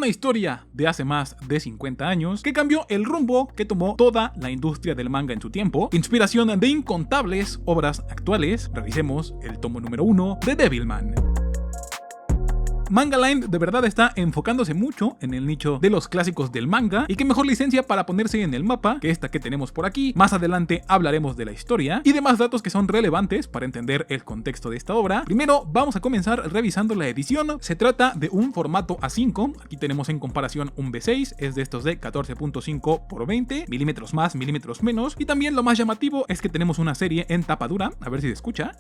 una historia de hace más de 50 años que cambió el rumbo que tomó toda la industria del manga en su tiempo, inspiración de incontables obras actuales. Revisemos el tomo número 1 de Devilman. Manga Line de verdad está enfocándose mucho en el nicho de los clásicos del manga, y qué mejor licencia para ponerse en el mapa que esta que tenemos por aquí. Más adelante hablaremos de la historia y demás datos que son relevantes para entender el contexto de esta obra. Primero vamos a comenzar revisando la edición. Se trata de un formato A5, aquí tenemos en comparación un B6, es de estos de 14.5 por 20, milímetros más, milímetros menos, y también lo más llamativo es que tenemos una serie en tapa dura, a ver si se escucha.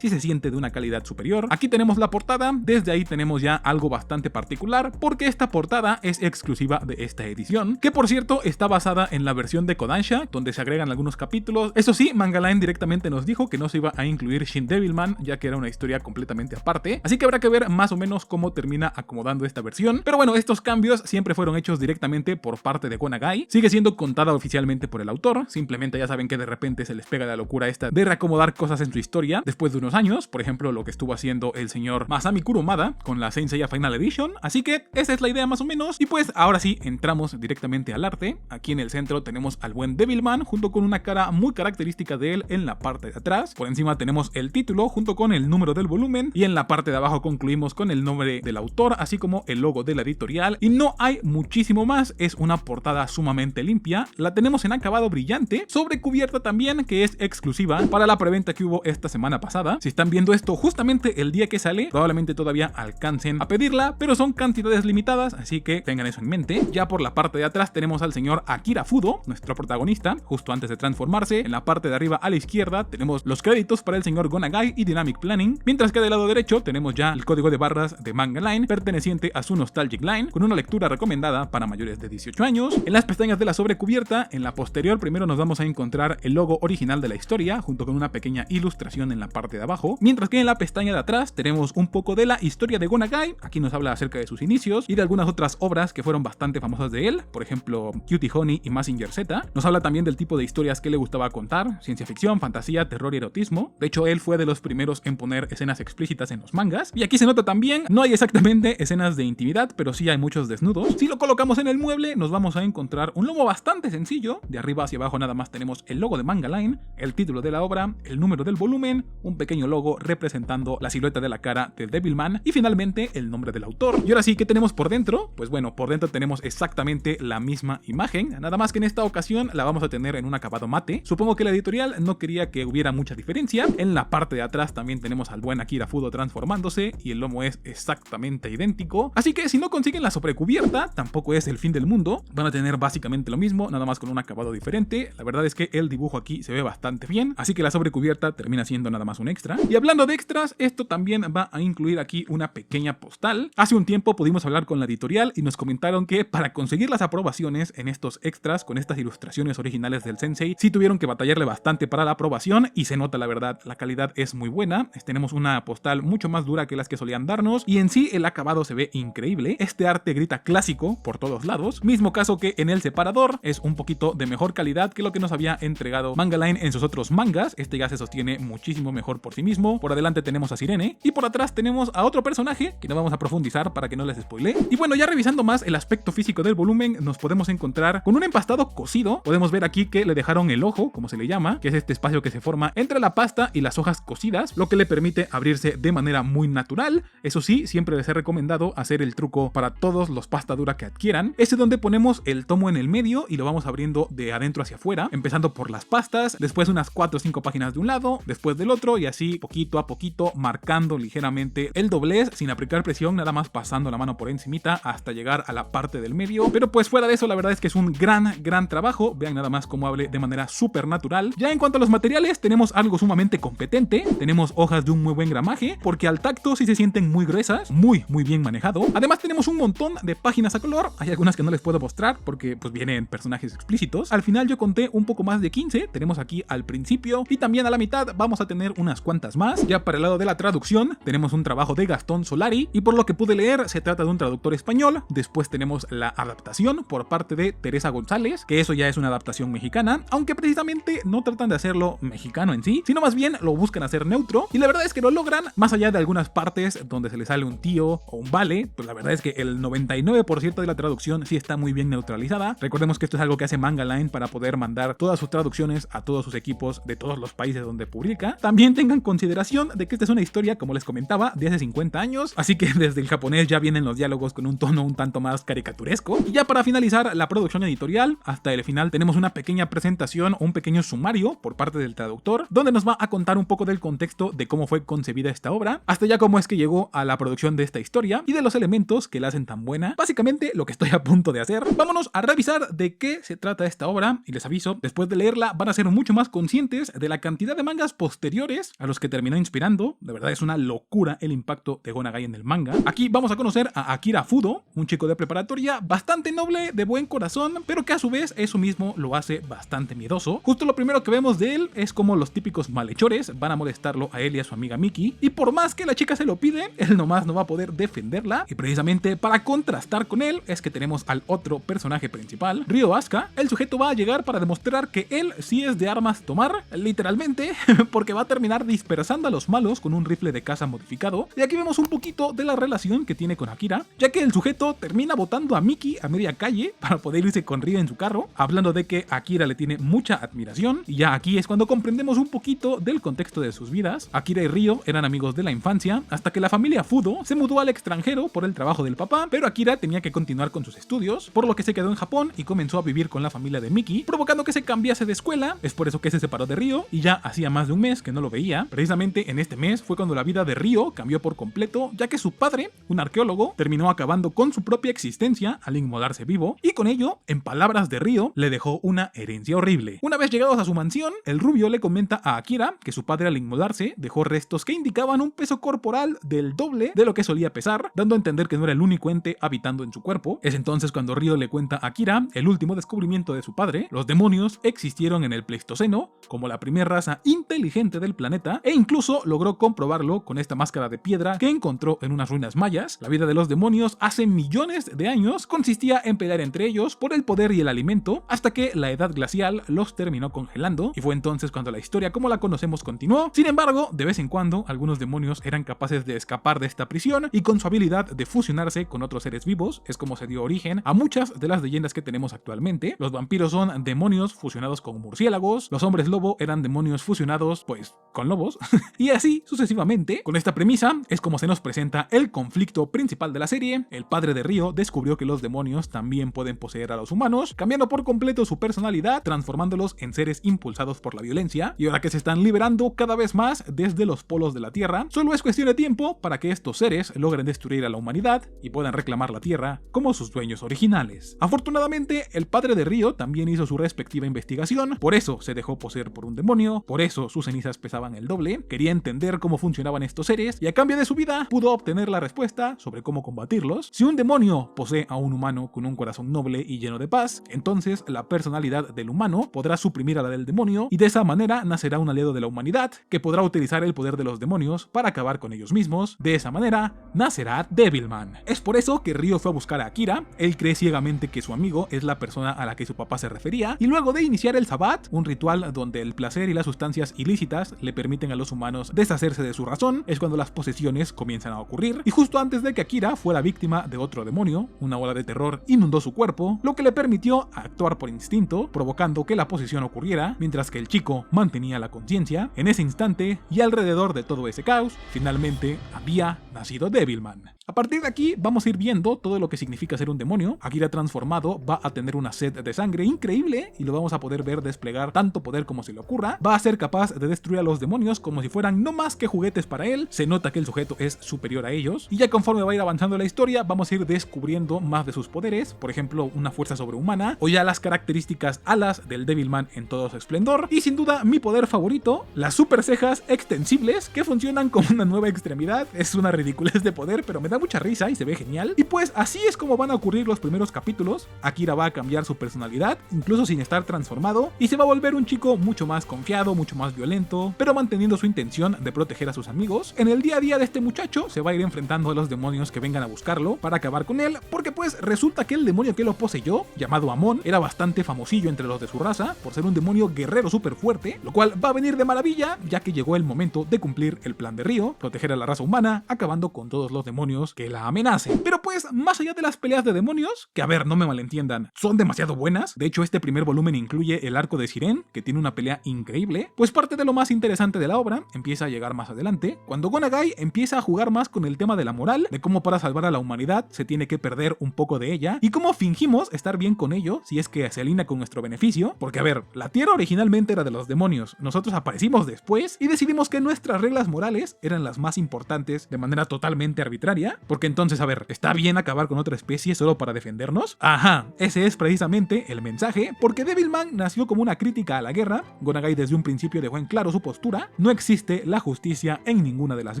Si se siente de una calidad superior. Aquí tenemos la portada, desde ahí tenemos ya algo bastante particular, porque esta portada es exclusiva de esta edición, que por cierto está basada en la versión de Kodansha, donde se agregan algunos capítulos. Eso sí, Manga Line directamente nos dijo que no se iba a incluir Shin Devilman, ya que era una historia completamente aparte, así que habrá que ver más o menos cómo termina acomodando esta versión. Pero bueno, estos cambios siempre fueron hechos directamente por parte de Go Nagai, sigue siendo contada oficialmente por el autor, simplemente ya saben que de repente se les pega la locura esta de reacomodar cosas en su historia después de unos años, por ejemplo lo que estuvo haciendo el señor Masami Kurumada con la Saint Seiya Final Edition, así que esa es la idea más o menos. Y pues ahora sí entramos directamente al arte. Aquí en el centro tenemos al buen Devilman junto con una cara muy característica de él en la parte de atrás. Por encima tenemos el título junto con el número del volumen, y en la parte de abajo concluimos con el nombre del autor así como el logo de la editorial, y no hay muchísimo más. Es una portada sumamente limpia, la tenemos en acabado brillante, sobre cubierta también, que es exclusiva para la preventa que hubo esta semana pasada. Si están viendo esto justamente el día que sale, probablemente todavía alcancen a pedirla, pero son cantidades limitadas, así que tengan eso en mente. Ya por la parte de atrás tenemos al señor Akira Fudo, nuestro protagonista, justo antes de transformarse. En la parte de arriba a la izquierda tenemos los créditos para el señor Go Nagai y Dynamic Planning, mientras que del lado derecho tenemos ya el código de barras de Manga Line, perteneciente a su Nostalgic Line, con una lectura recomendada para mayores de 18 años. En las pestañas de la sobrecubierta, en la posterior, primero nos vamos a encontrar el logo original de la historia, junto con una pequeña ilustración en la parte de abajo, mientras que en la pestaña de atrás tenemos un poco de la historia de Go Nagai. Aquí nos habla acerca de sus inicios y de algunas otras obras que fueron bastante famosas de él, por ejemplo Cutie Honey y Mazinger Z. Nos habla también del tipo de historias que le gustaba contar: ciencia ficción, fantasía, terror y erotismo. De hecho, él fue de los primeros en poner escenas explícitas en los mangas, y aquí se nota también, no hay exactamente escenas de intimidad, pero sí hay muchos desnudos. Si lo colocamos en el mueble, nos vamos a encontrar un logo bastante sencillo. De arriba hacia abajo nada más tenemos el logo de Manga Line, el título de la obra, el número del volumen, un pequeño logo representando la silueta de la cara de Devilman y finalmente el nombre del autor. Y ahora sí, ¿qué tenemos por dentro? Pues bueno, por dentro tenemos exactamente la misma imagen, nada más que en esta ocasión la vamos a tener en un acabado mate. Supongo que la editorial no quería que hubiera mucha diferencia. En la parte de atrás también tenemos al buen Akira Fudo transformándose y el lomo es exactamente idéntico, así que si no consiguen la sobrecubierta tampoco es el fin del mundo, van a tener básicamente lo mismo, nada más con un acabado diferente. La verdad es que el dibujo aquí se ve bastante bien, así que la sobrecubierta termina siendo nada más un extra. Y hablando de extras, esto también va a incluir aquí una pequeña postal. Hace un tiempo pudimos hablar con la editorial y nos comentaron que para conseguir las aprobaciones en estos extras con estas ilustraciones originales del sensei, sí tuvieron que batallarle bastante para la aprobación, y se nota, la verdad, la calidad es muy buena. Tenemos una postal mucho más dura que las que solían darnos, y en sí el acabado se ve increíble. Este arte grita clásico por todos lados, mismo caso que en el separador, es un poquito de mejor calidad que lo que nos había entregado Manga Line en sus otros mangas. Este ya se sostiene muchísimo mejor por sí mismo. Por adelante tenemos a Sirene y por atrás tenemos a otro personaje que no vamos a profundizar para que no les spoile. Y bueno, ya revisando más el aspecto físico del volumen, nos podemos encontrar con un empastado cosido. Podemos ver aquí que le dejaron el ojo, como se le llama, que es este espacio que se forma entre la pasta y las hojas cosidas, lo que le permite abrirse de manera muy natural. Eso sí, siempre les he recomendado hacer el truco para todos los pasta dura que adquieran, ese donde ponemos el tomo en el medio y lo vamos abriendo de adentro hacia afuera, empezando por las pastas, después unas 4 o 5 páginas de un lado, después del otro, y así poquito a poquito, marcando ligeramente el doblez sin aplicar presión, nada más pasando la mano por encimita hasta llegar a la parte del medio. Pero pues fuera de eso, la verdad es que es un gran trabajo. Vean nada más cómo hable de manera súper natural. Ya en cuanto a los materiales, tenemos algo sumamente competente. Tenemos hojas de un muy buen gramaje, porque al tacto sí se sienten muy gruesas, muy bien manejado. Además tenemos un montón de páginas a color. Hay algunas que no les puedo mostrar porque pues vienen personajes explícitos. Al final yo conté un poco más de 15. Tenemos aquí al principio y también a la mitad vamos a tener unas cuantas cuantas más. Ya para el lado de la traducción tenemos un trabajo de Gastón Solari y por lo que pude leer se trata de un traductor español. Después tenemos la adaptación por parte de Teresa González, que eso ya es una adaptación mexicana, aunque precisamente no tratan de hacerlo mexicano en sí, sino más bien lo buscan hacer neutro, y la verdad es que lo logran, más allá de algunas partes donde se le sale un tío o un vale, pues la verdad es que el 99% de la traducción sí está muy bien neutralizada. Recordemos que esto es algo que hace Manga Line para poder mandar todas sus traducciones a todos sus equipos de todos los países donde publica. También tengan consideración de que esta es una historia, como les comentaba, de hace 50 años, así que desde el japonés ya vienen los diálogos con un tono un tanto más caricaturesco. Y ya para finalizar la producción editorial, hasta el final tenemos una pequeña presentación o un pequeño sumario por parte del traductor, donde nos va a contar un poco del contexto de cómo fue concebida esta obra, hasta ya cómo es que llegó a la producción de esta historia y de los elementos que la hacen tan buena. Básicamente lo que estoy a punto de hacer. Vámonos a revisar de qué se trata esta obra, y les aviso, después de leerla van a ser mucho más conscientes de la cantidad de mangas posteriores a los que terminó inspirando. De verdad es una locura el impacto de Go Nagai en el manga. Aquí vamos a conocer a Akira Fudo, un chico de preparatoria bastante noble, de buen corazón, pero que a su vez eso mismo lo hace bastante miedoso. Justo lo primero que vemos de él es como los típicos malhechores van a molestarlo a él y a su amiga Miki, y por más que la chica se lo pide, él nomás no va a poder defenderla. Y precisamente para contrastar con él es que tenemos al otro personaje principal, Ryo Asuka. El sujeto va a llegar para demostrar que él sí es de armas tomar, literalmente, porque va a terminar dispersando a los malos con un rifle de caza modificado. Y aquí vemos un poquito de la relación que tiene con Akira, ya que el sujeto termina botando a Miki a media calle para poder irse con Ryo en su carro, hablando de que Akira le tiene mucha admiración. Y ya aquí es cuando comprendemos un poquito del contexto de sus vidas. Akira y Ryo eran amigos de la infancia, hasta que la familia Fudo se mudó al extranjero por el trabajo del papá, pero Akira tenía que continuar con sus estudios, por lo que se quedó en Japón y comenzó a vivir con la familia de Miki, provocando que se cambiase de escuela. Es por eso que se separó de Ryo y ya hacía más de un mes que no lo veía. Precisamente en este mes fue cuando la vida de Ryo cambió por completo, ya que su padre, un arqueólogo, terminó acabando con su propia existencia al inmolarse vivo, y con ello, en palabras de Ryo, le dejó una herencia horrible. Una vez llegados a su mansión, el rubio le comenta a Akira que su padre al inmolarse dejó restos que indicaban un peso corporal del doble de lo que solía pesar, dando a entender que no era el único ente habitando en su cuerpo. Es entonces cuando Ryo le cuenta a Akira el último descubrimiento de su padre. Los demonios existieron en el Pleistoceno como la primera raza inteligente del planeta, e incluso logró comprobarlo con esta máscara de piedra que encontró en unas ruinas mayas. La vida de los demonios hace millones de años consistía en pelear entre ellos por el poder y el alimento, hasta que la edad glacial los terminó congelando, y fue entonces cuando la historia como la conocemos continuó. Sin embargo, de vez en cuando algunos demonios eran capaces de escapar de esta prisión, y con su habilidad de fusionarse con otros seres vivos es como se dio origen a muchas de las leyendas que tenemos actualmente. Los vampiros son demonios fusionados con murciélagos, los hombres lobo eran demonios fusionados pues con lobos y así sucesivamente. Con esta premisa es como se nos presenta el conflicto principal de la serie. El padre de Ryo descubrió que los demonios también pueden poseer a los humanos, cambiando por completo su personalidad, transformándolos en seres impulsados por la violencia, y ahora que se están liberando cada vez más desde los polos de la Tierra, solo es cuestión de tiempo para que estos seres logren destruir a la humanidad y puedan reclamar la Tierra como sus dueños originales. Afortunadamente, el padre de Ryo también hizo su respectiva investigación, por eso se dejó poseer por un demonio, por eso sus cenizas pesaban el doble, quería entender cómo funcionaban estos seres, y a cambio de su vida pudo obtener la respuesta sobre cómo combatirlos. Si un demonio posee a un humano con un corazón noble y lleno de paz, entonces la personalidad del humano podrá suprimir a la del demonio, y de esa manera nacerá un aliado de la humanidad que podrá utilizar el poder de los demonios para acabar con ellos mismos. De esa manera nacerá Devilman. Es por eso que Ryo fue a buscar a Akira. Él cree ciegamente que su amigo es la persona a la que su papá se refería, y luego de iniciar el Sabbat, un ritual donde el placer y las sustancias ilícitas le permiten a los humanos deshacerse de su razón, es cuando las posesiones comienzan a ocurrir. Y justo antes de que Akira fuera víctima de otro demonio, una ola de terror inundó su cuerpo, lo que le permitió actuar por instinto, provocando que la posesión ocurriera, mientras que el chico mantenía la conciencia. En ese instante, y alrededor de todo ese caos, finalmente había nacido Devilman. A partir de aquí vamos a ir viendo todo lo que significa ser un demonio. Akira transformado va a tener una sed de sangre increíble y lo vamos a poder ver desplegar tanto poder como se le ocurra. Va a ser capaz de destruir a los demonios como si fueran no más que juguetes para él. Se nota que el sujeto es superior a ellos, y ya conforme va a ir avanzando la historia vamos a ir descubriendo más de sus poderes, por ejemplo una fuerza sobrehumana, o ya las características alas del Devilman en todo su esplendor, y sin duda mi poder favorito, las super cejas extensibles que funcionan como una nueva extremidad. Es una ridiculez de poder, pero me da mucha risa y se ve genial. Y pues así es como van a ocurrir los primeros capítulos. Akira va a cambiar su personalidad, incluso sin estar transformado, y se va a volver un chico mucho más confiado, mucho más violento, pero manteniendo manteniendo su intención de proteger a sus amigos. En el día a día de este muchacho se va a ir enfrentando a los demonios que vengan a buscarlo para acabar con él, porque pues resulta que el demonio que lo poseyó, llamado Amon, era bastante famosillo entre los de su raza por ser un demonio guerrero súper fuerte, lo cual va a venir de maravilla ya que llegó el momento de cumplir el plan de Ryo, proteger a la raza humana, acabando con todos los demonios que la amenacen. Pero pues, más allá de las peleas de demonios, que a ver, no me malentiendan, son demasiado buenas. De hecho, este primer volumen incluye el arco de Siren, que tiene una pelea increíble, pues parte de lo más interesante de la obra empieza a llegar más adelante, cuando Go Nagai empieza a jugar más con el tema de la moral, de cómo para salvar a la humanidad se tiene que perder un poco de ella, y cómo fingimos estar bien con ello si es que se alinea con nuestro beneficio, porque a ver, la Tierra originalmente era de los demonios, nosotros aparecimos después y decidimos que nuestras reglas morales eran las más importantes de manera totalmente arbitraria, porque entonces, a ver, ¿está bien acabar con otra especie solo para defendernos? Ajá, ese es precisamente el mensaje, porque Devilman nació como una crítica a la guerra. Go Nagai desde un principio dejó en claro su postura: no existe la justicia en ninguna de las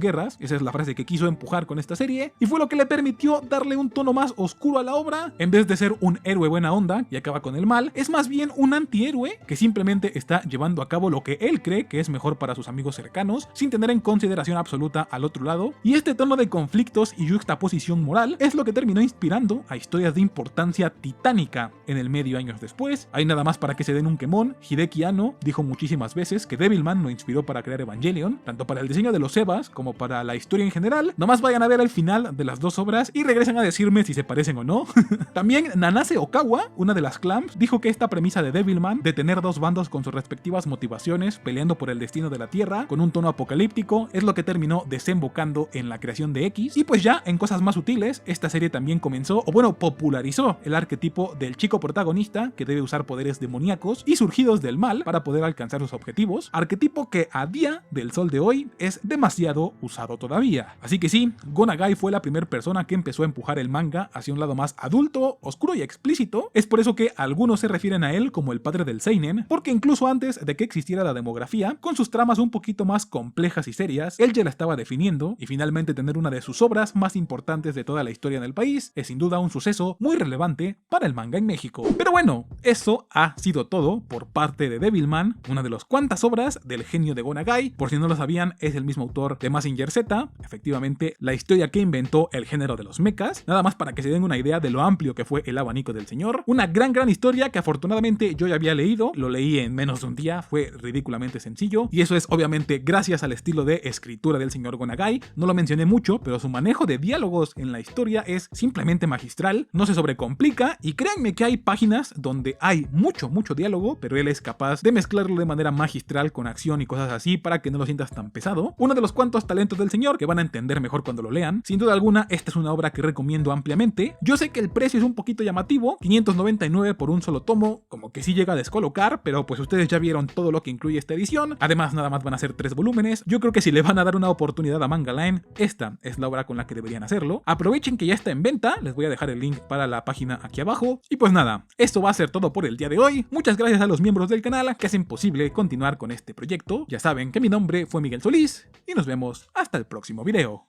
guerras. Esa es la frase que quiso empujar con esta serie, y fue lo que le permitió darle un tono más oscuro a la obra. En vez de ser un héroe buena onda y acaba con el mal, es más bien un antihéroe que simplemente está llevando a cabo lo que él cree que es mejor para sus amigos cercanos, sin tener en consideración absoluta al otro lado. Y este tono de conflictos y juxtaposición moral es lo que terminó inspirando a historias de importancia titánica en el medio años después. Hay nada más para que se den un quemón. Hideki Anno dijo muchísimas veces que Devilman lo inspiró para crear Evangelion, tanto para el diseño de los Evas como para la historia en general. Nomás vayan a ver el final de las dos obras y regresen a decirme si se parecen o no. También Nanase Okawa, una de las clams, dijo que esta premisa de Devilman, de tener dos bandos con sus respectivas motivaciones peleando por el destino de la Tierra, con un tono apocalíptico, es lo que terminó desembocando en la creación de X. Y pues ya en cosas más sutiles, esta serie también comenzó, o bueno, popularizó el arquetipo del chico protagonista que debe usar poderes demoníacos y surgidos del mal para poder alcanzar sus objetivos, arquetipo que a día del sol de hoy es demasiado usado todavía. Así que sí, Go Nagai fue la primera persona que empezó a empujar el manga hacia un lado más adulto, oscuro y explícito. Es por eso que algunos se refieren a él como el padre del seinen, porque incluso antes de que existiera la demografía, con sus tramas un poquito más complejas y serias, él ya la estaba definiendo, y finalmente tener una de sus obras más importantes de toda la historia en el país es sin duda un suceso muy relevante para el manga en México. Pero bueno, eso ha sido todo por parte de Devilman, una de las cuantas obras del genio de Go Nagai. Por si no lo sabían, es el mismo autor de Mazinger Z, efectivamente la historia que inventó el género de los mechas, nada más para que se den una idea de lo amplio que fue el abanico del señor. Una gran historia que afortunadamente yo ya había leído, lo leí en menos de un día, fue ridículamente sencillo, y eso es obviamente gracias al estilo de escritura del señor Go Nagai. No lo mencioné mucho, pero su manejo de diálogos en la historia es simplemente magistral, no se sobrecomplica, y créanme que hay páginas donde hay mucho diálogo, pero él es capaz de mezclarlo de manera magistral con acción y cosas así para que no lo sientas tan pesado. Uno de los cuantos talentos del señor que van a entender mejor cuando lo lean. Sin duda alguna, esta es una obra que recomiendo ampliamente. Yo sé que el precio es un poquito llamativo, 599 por un solo tomo, como que sí llega a descolocar, pero pues ustedes ya vieron todo lo que incluye esta edición. Además, nada más van a ser 3 volúmenes. Yo creo que si le van a dar una oportunidad a Manga Line, esta es la obra con la que deberían hacerlo. Aprovechen que ya está en venta, les voy a dejar el link para la página aquí abajo. Y pues nada, esto va a ser todo por el día de hoy. Muchas gracias a los miembros del canal que hacen posible continuar con este proyecto. Ya saben que mi nombre fue Miguel Solís y nos vemos hasta el próximo video.